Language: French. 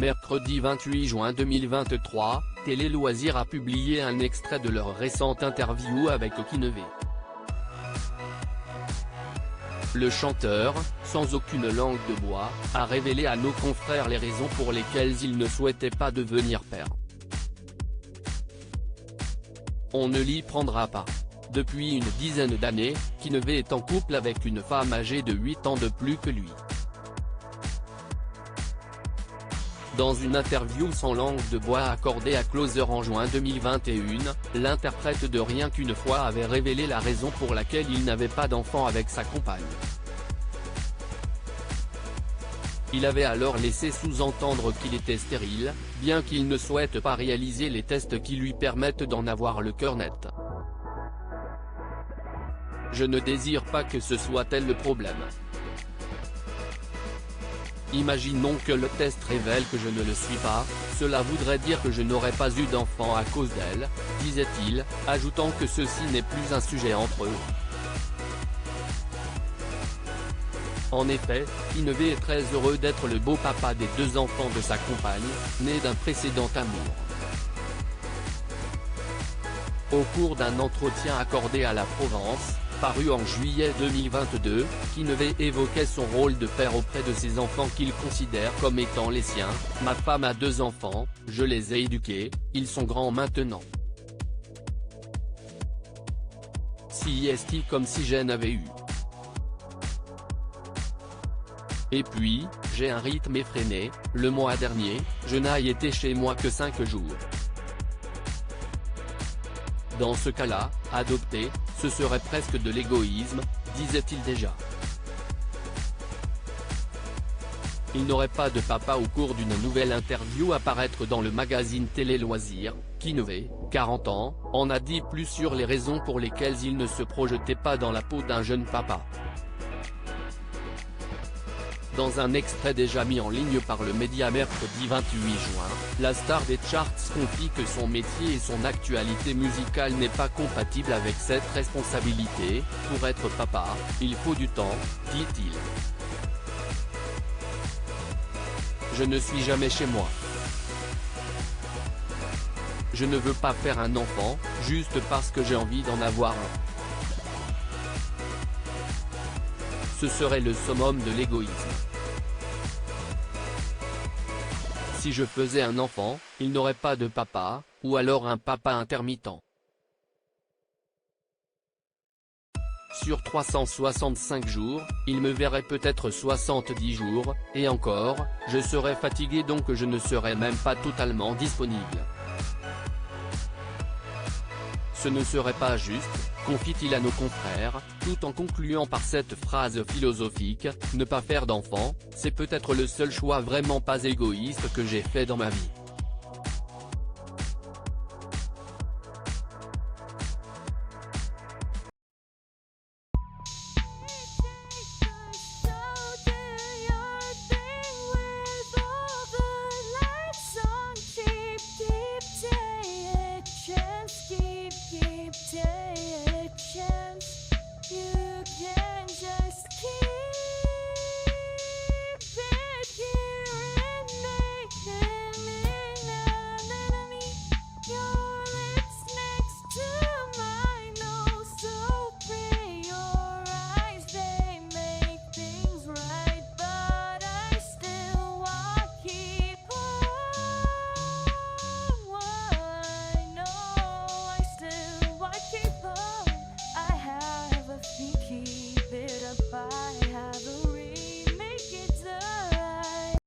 Mercredi 28 juin 2023, Télé Loisirs a publié un extrait de leur récente interview avec Kinevey. Le chanteur, sans aucune langue de bois, a révélé à nos confrères les raisons pour lesquelles il ne souhaitait pas devenir père. On ne l'y prendra pas. Depuis une dizaine d'années, Kinevey est en couple avec une femme âgée de 8 ans de plus que lui. Dans une interview sans langue de bois accordée à Closer en juin 2021, l'interprète de Rien qu'une fois avait révélé la raison pour laquelle il n'avait pas d'enfant avec sa compagne. Il avait alors laissé sous-entendre qu'il était stérile, bien qu'il ne souhaite pas réaliser les tests qui lui permettent d'en avoir le cœur net. Je ne désire pas que ce soit tel le problème. Imaginons que le test révèle que je ne le suis pas, cela voudrait dire que je n'aurais pas eu d'enfant à cause d'elle, disait-il, ajoutant que ceci n'est plus un sujet entre eux. En effet, Kinevey est très heureux d'être le beau papa des 2 enfants de sa compagne, nés d'un précédent amour. Au cours d'un entretien accordé à la Provence, paru en juillet 2022, Kinevey évoquait son rôle de père auprès de ses enfants qu'il considère comme étant les siens. « Ma femme a 2 enfants, je les ai éduqués, ils sont grands maintenant. Si est-il comme si j'en avais eu. Et puis, j'ai un rythme effréné, le mois dernier, je n'ai été chez moi que 5 jours. Dans ce cas-là, adopter, ce serait presque de l'égoïsme, disait-il déjà. Il n'aurait pas de papa au cours d'une nouvelle interview à paraître dans le magazine Télé Loisirs. Kinevey, 40 ans, en a dit plus sur les raisons pour lesquelles il ne se projetait pas dans la peau d'un jeune papa. Dans un extrait déjà mis en ligne par le média mercredi 28 juin, la star des charts confie que son métier et son actualité musicale n'est pas compatible avec cette responsabilité. Pour être papa, il faut du temps, dit-il. Je ne suis jamais chez moi. Je ne veux pas faire un enfant, juste parce que j'ai envie d'en avoir un. Ce serait le summum de l'égoïsme. Si je faisais un enfant, il n'aurait pas de papa, ou alors un papa intermittent. Sur 365 jours, il me verrait peut-être 70 jours, et encore, je serais fatigué donc je ne serais même pas totalement disponible. Ce ne serait pas juste, confie-t-il à nos confrères, tout en concluant par cette phrase philosophique, ne pas faire d'enfant, c'est peut-être le seul choix vraiment pas égoïste que j'ai fait dans ma vie.